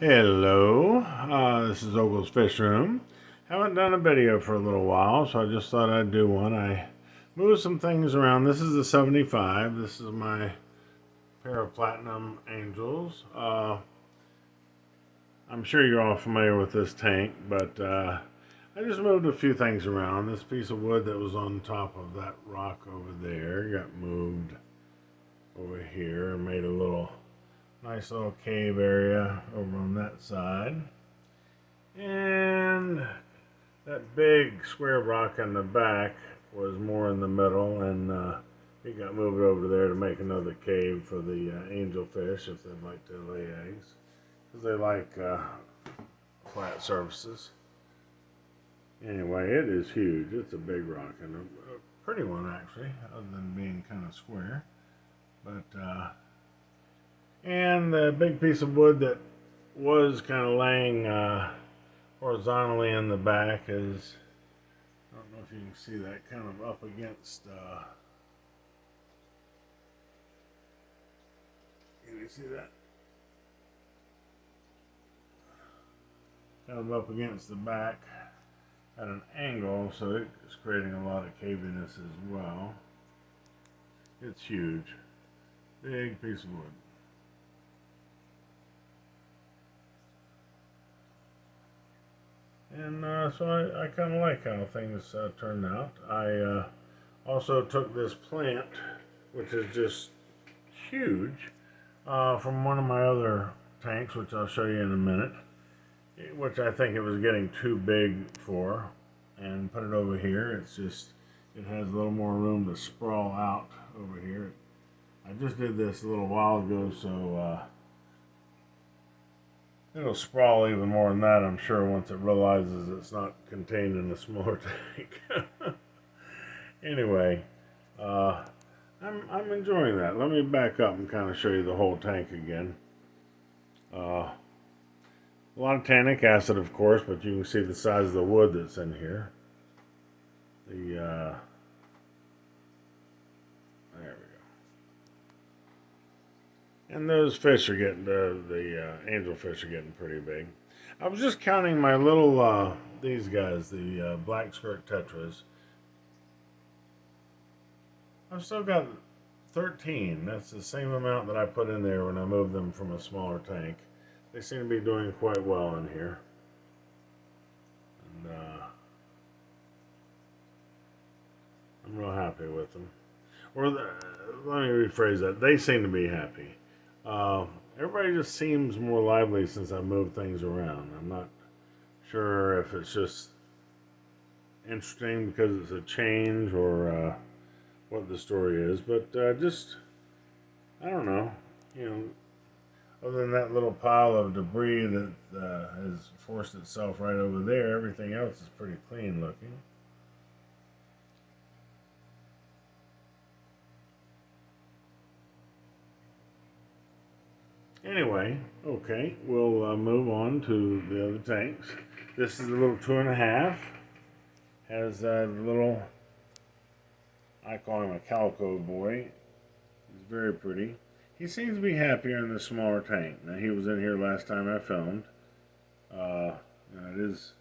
Hello, this is Ogle's Fish Room. Haven't done a video for a little while, so I just thought I'd do one. I moved some things around. This is the 75. This is my pair of Platinum Angels. I'm sure you're all familiar with this tank, but I just moved a few things around. This piece of wood that was on top of that rock over there got moved over here and made a nice little cave area over on that side. And that big square rock in the back was more in the middle, and it got moved over there to make another cave for the angelfish if they'd like to lay eggs, because they like flat surfaces. Anyway, it is huge. It's a big rock, and a pretty one actually, other than being kind of square. But and the big piece of wood that was kind of laying horizontally in the back is, I don't know if you can see that, kind of up against, can you see that? Kind of up against the back at an angle, so it's creating a lot of caviness as well. It's huge. Big piece of wood. And so I kind of like how things turned out. I also took this plant, which is just huge, from one of my other tanks, which I'll show you in a minute, which I think it was getting too big for, and put it over here. It has a little more room to sprawl out over here. I just did this a little while ago, so it'll sprawl even more than that, I'm sure, once it realizes it's not contained in a smaller tank. Anyway, I'm enjoying that. Let me back up and kind of show you the whole tank again. A lot of tannic acid, of course, but you can see the size of the wood that's in here. There we go. And those fish are getting, the angelfish are getting pretty big. I was just counting my little, these guys, the black skirt tetras. I've still got 13. That's the same amount that I put in there when I moved them from a smaller tank. They seem to be doing quite well in here. And I'm real happy with them. Let me rephrase that. They seem to be happy. Everybody just seems more lively since I moved things around. I'm not sure if it's just interesting because it's a change or what the story is, but I don't know. Other than that little pile of debris that has forced itself right over there, everything else is pretty clean looking. Anyway, okay, we'll move on to the other tanks. This is the little 2.5. Has a little, I call him a calico boy. He's very pretty. He seems to be happier in the smaller tank. Now, he was in here last time I filmed. It is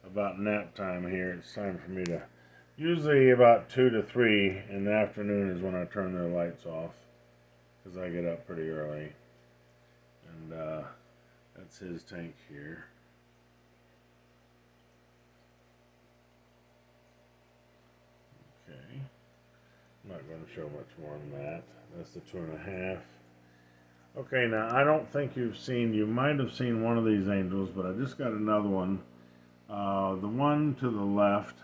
about nap time here. It's time for me to, usually about 2 to 3 in the afternoon is when I turn their lights off, because I get up pretty early. And that's his tank here. Okay. I'm not going to show much more than that. That's the 2.5. Okay, now I don't think you might have seen one of these angels, but I just got another one. The one to the left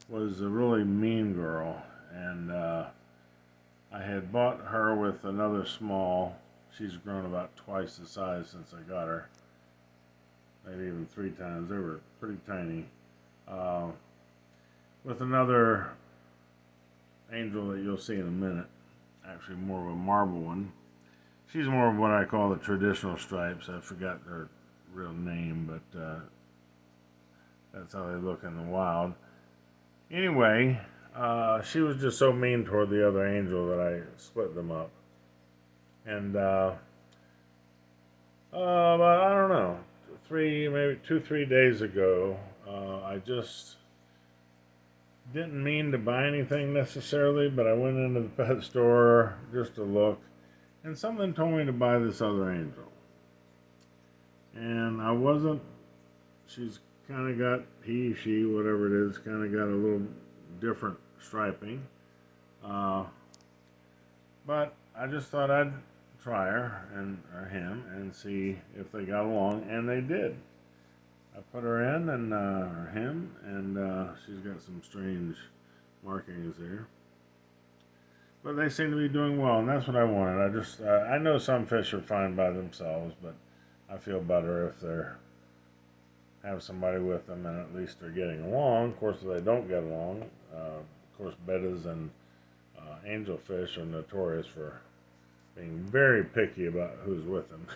was a really mean girl, and I had bought her with another small. She's grown about twice the size since I got her. Maybe even 3 times. They were pretty tiny. With another angel that you'll see in a minute. Actually more of a marble one. She's more of what I call the traditional stripes. I forgot her real name, but that's how they look in the wild. Anyway, she was just so mean toward the other angel that I split them up. And about, I don't maybe 2, 3 days ago, I just didn't mean to buy anything necessarily, but I went into the pet store just to look, and something told me to buy this other angel. And I wasn't, she's kind of got, she, whatever it is, kind of got a little different striping. But I just thought I'd try her or him and see if they got along, and they did. I put her in and or him, and she's got some strange markings there, but they seem to be doing well, and that's what I wanted. I know some fish are fine by themselves, but I feel better if they're have somebody with them, and at least they're getting along. Of course, if they don't get along, of course, bettas and angelfish are notorious for being very picky about who's with them.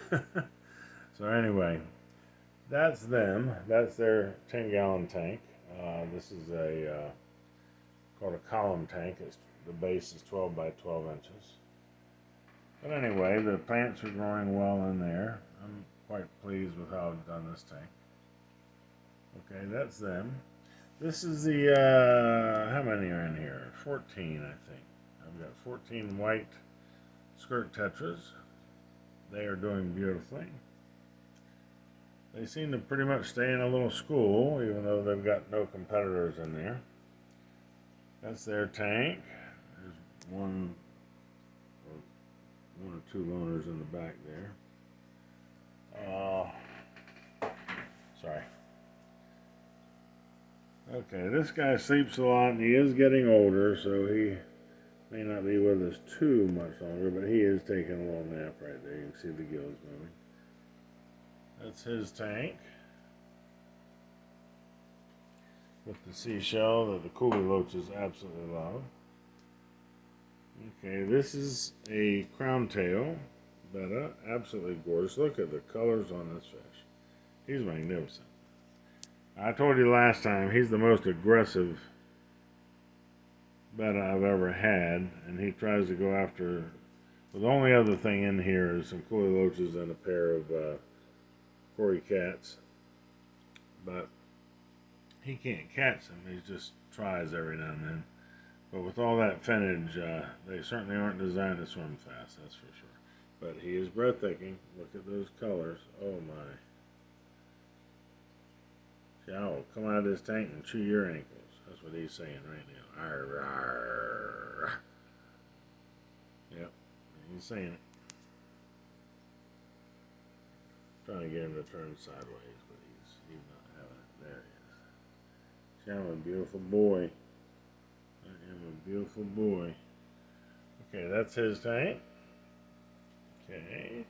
So anyway, that's them. That's their 10-gallon tank. This is called a column tank. The base is 12 by 12 inches. But anyway, the plants are growing well in there. I'm quite pleased with how I've done this tank. Okay, that's them. This is the, how many are in here? 14, I think. I've got 14 white skirt tetras. They are doing beautifully. They seem to pretty much stay in a little school, even though they've got no competitors in there. That's their tank. There's one or two loners in the back there. Sorry. Okay, this guy sleeps a lot, and he is getting older, so he may not be with us too much longer, but he is taking a little nap right there. You can see the gills moving. That's his tank with the seashell that the coolie loaches absolutely love. Okay, this is a crown tail betta, absolutely gorgeous. Look at the colors on this fish. He's magnificent. I told you last time, he's the most aggressive betta I've ever had, and he tries to go after, well, the only other thing in here is some coolie loaches and a pair of Cory cats, but he can't catch them. He just tries every now and then. But with all that finnage, they certainly aren't designed to swim fast, that's for sure. But he is breathtaking. Look at those colors. Oh my. I will come out of this tank and chew your ankles. That's what he's saying right now. Arr, arr. Yep, he's saying it. Trying to get him to turn sideways, but he's not having it. There he is. See, I'm a beautiful boy. I am a beautiful boy. Okay, that's his tank. Okay.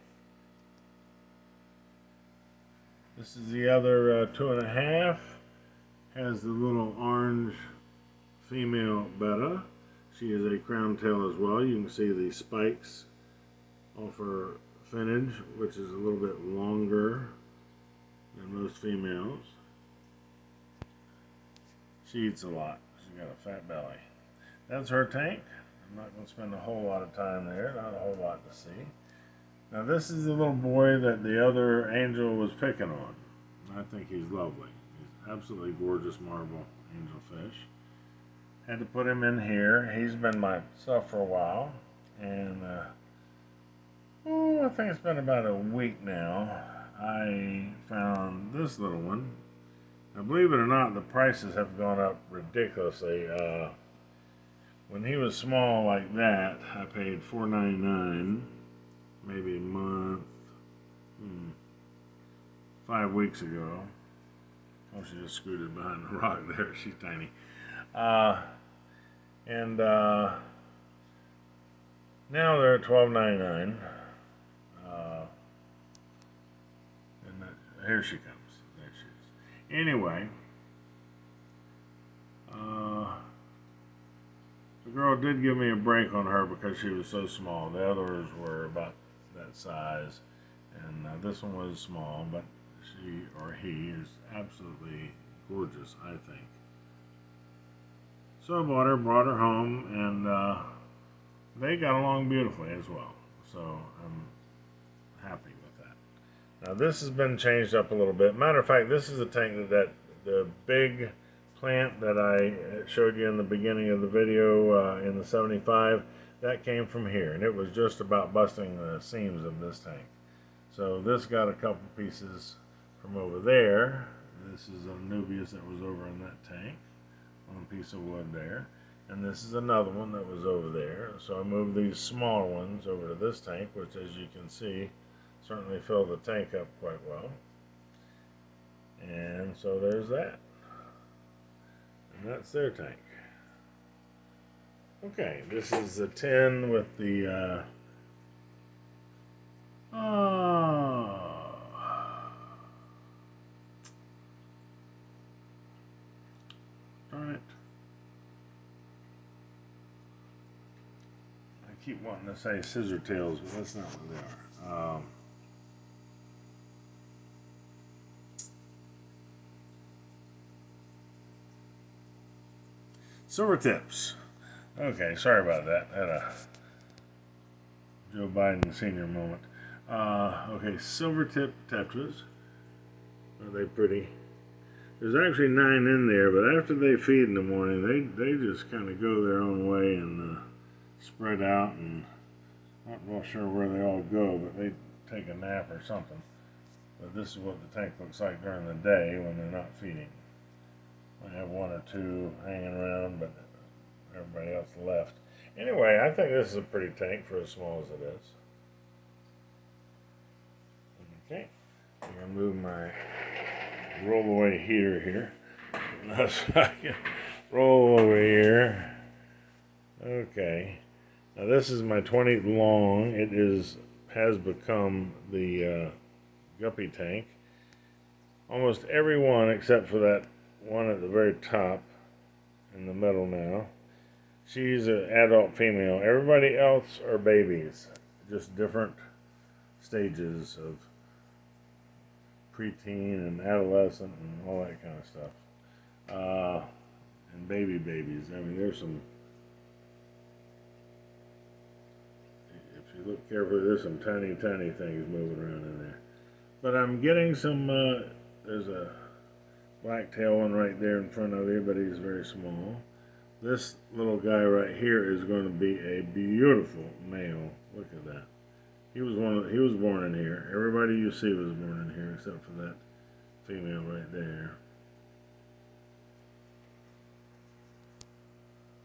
This is the other 2.5. Has the little orange female betta. She is a crown tail as well. You can see the spikes off her finnage, which is a little bit longer than most females. She eats a lot. She's got a fat belly. That's her tank. I'm not going to spend a whole lot of time there. Not a whole lot to see. Now this is the little boy that the other angel was picking on. I think he's lovely. He's absolutely gorgeous marble angelfish. Had to put him in here. He's been myself for a while, and I think it's been about a week now. I found this little one. Now, believe it or not, the prices have gone up ridiculously. When he was small like that, I paid $4.99, maybe a month, 5 weeks ago. Oh, she just scooted behind the rock there. She's tiny. And now they're at $12.99. Here she comes. There she is. Anyway, the girl did give me a break on her because she was so small. The others were about that size, and this one was small, but she or he is absolutely gorgeous, I think. So I brought her home, and they got along beautifully as well. So I'm happy with that. Now this has been changed up a little bit. Matter of fact, this is a tank that the big plant that I showed you in the beginning of the video in the 75, that came from here, and it was just about busting the seams of this tank. So this got a couple pieces from over there. This is a Nubius that was over in that tank, one piece of wood there. And this is another one that was over there. So I moved these smaller ones over to this tank, which, as you can see, certainly filled the tank up quite well. And so there's that. And that's their tank. Okay, this is the tin with the darn it. I keep wanting to say scissor tails, but that's not what they are. Silver tips. Okay, sorry about that. Had a Joe Biden senior moment. Okay, silver tip tetras. Are they pretty? There's actually 9 in there, but after they feed in the morning, they just kind of go their own way and spread out, and not real sure where they all go, but they take a nap or something. But this is what the tank looks like during the day when they're not feeding. I have 1 or 2 hanging around, but everybody else left. Anyway, I think this is a pretty tank for as small as it is. Okay, I'm going to move my roll-away heater here. So I can roll over here. Okay. Now this is my 20 long. It has become the guppy tank. Almost every one except for that one at the very top in the middle now. She's an adult female. Everybody else are babies. Just different stages of preteen and adolescent and all that kind of stuff. And babies. I mean, there's some, if you look carefully, there's some tiny things moving around in there. But I'm getting some, there's a black-tail one right there in front of you, but he's very small. This little guy right here is going to be a beautiful male. Look at that. He was born in here. Everybody you see was born in here except for that female right there.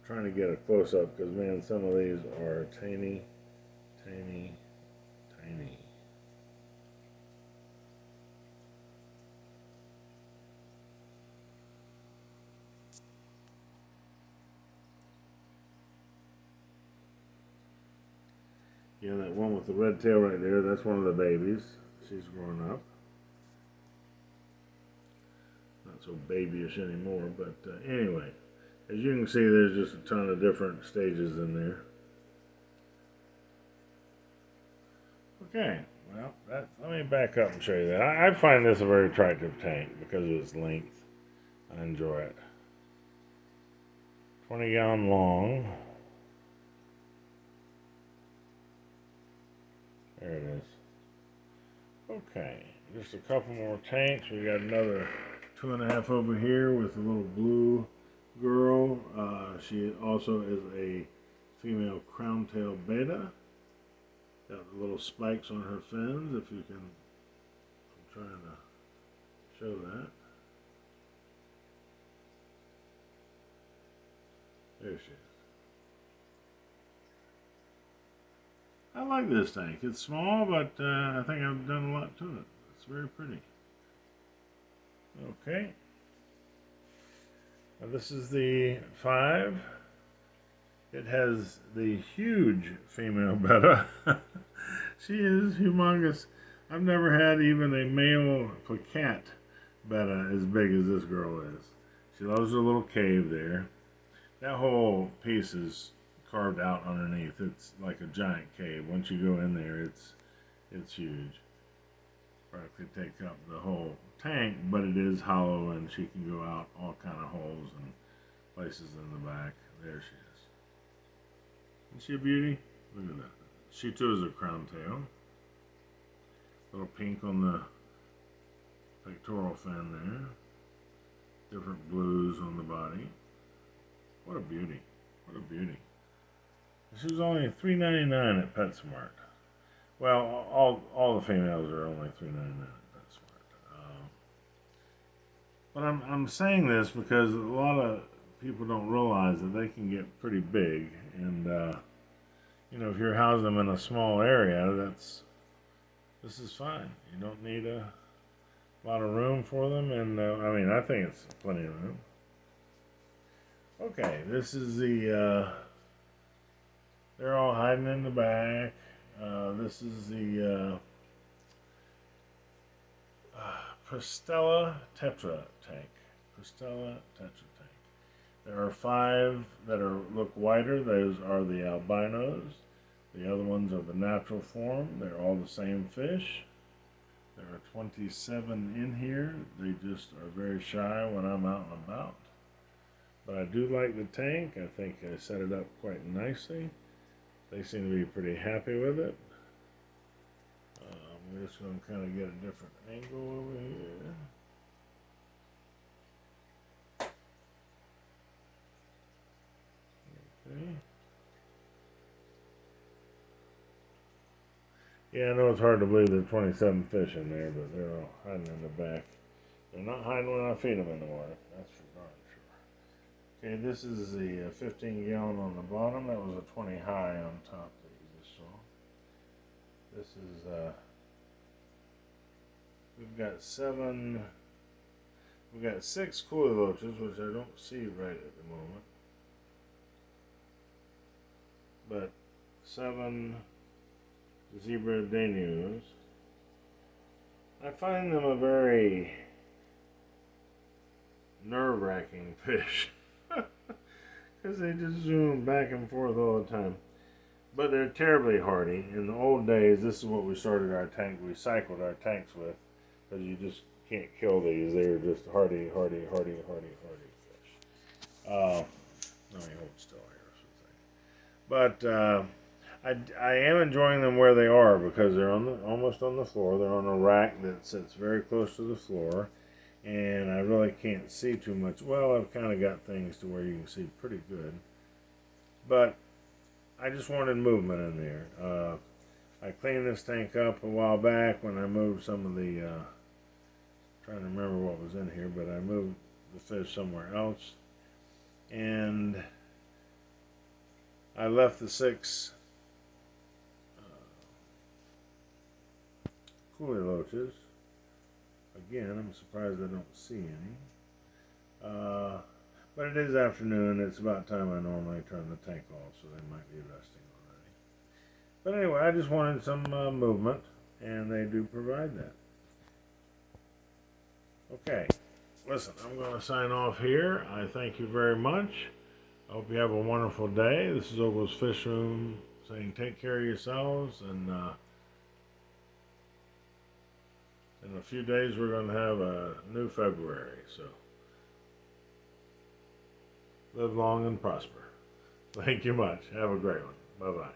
I'm trying to get a close-up because, man, some of these are tiny. Yeah, that one with the red tail right there, that's one of the babies. She's growing up. Not so babyish anymore, but anyway. As you can see, there's just a ton of different stages in there. Okay, well, let me back up and show you that. I find this a very attractive tank because of its length. I enjoy it. 20 gallon long. There it is. Okay, just a couple more tanks. We got another 2.5 over here with a little blue girl. She also is a female crown-tail beta. Got the little spikes on her fins, if you can. I'm trying to show that. There she is. I like this tank. It's small, but I think I've done a lot to it. It's very pretty. Okay. Now this is the 5. It has the huge female betta. She is humongous. I've never had even a male placat betta as big as this girl is. She loves her little cave there. That whole piece is carved out underneath. It's like a giant cave. Once you go in there, it's huge. Practically take up the whole tank, but it is hollow, and she can go out all kind of holes and places in the back. There she is. Isn't she a beauty? Look at that. She too is a crown tail. Little pink on the pectoral fin there. Different blues on the body. What a beauty. What a beauty. This is only $3.99 at PetSmart. Well, all the females are only $3.99 at PetSmart. But I'm saying this because a lot of people don't realize that they can get pretty big, and you know, if you're housing them in a small area, this is fine. You don't need a lot of room for them, and I mean, I think it's plenty of room. Okay, this is the. They're all hiding in the back. This is the Pristella Tetra tank. Pristella Tetra tank. There are 5 that look whiter. Those are the albinos. The other ones are the natural form. They're all the same fish. There are 27 in here. They just are very shy when I'm out and about. But I do like the tank. I think I set it up quite nicely. They seem to be pretty happy with it. We're just going to kind of get a different angle over here. Okay. Yeah, I know it's hard to believe there are 27 fish in there, but they're all hiding in the back. They're not hiding when I feed them in the water. That's for darn sure. Okay, this is the 15 gallon on the bottom. That was a 20 high on top that you just saw. This is, we've got 6 coolie loaches, which I don't see right at the moment. But 7 zebra denus. I find them a very nerve-wracking fish because they just zoom back and forth all the time. But they're terribly hardy. In the old days, this is what we started our tank. We cycled our tanks with, because you just can't kill these. They are just hardy fish. Let me hold still here. But I am enjoying them where they are because they're almost on the floor. They're on a rack that sits very close to the floor, and I really can't see too much. Well, I've kind of got things to where you can see pretty good, but I just wanted movement in there. I cleaned this tank up a while back when I moved some of the, trying to remember what was in here, but I moved the fish somewhere else, and I left the 6 coolie loaches. Again, I'm surprised I don't see any. But it is afternoon. It's about time I normally turn the tank off, so they might be resting already. But anyway, I just wanted some movement, and they do provide that. Okay, listen, I'm going to sign off here. I thank you very much. I hope you have a wonderful day. This is Ogle's Fish Room saying take care of yourselves, and in a few days we're going to have a new February, so live long and prosper. Thank you much. Have a great one. Bye-bye.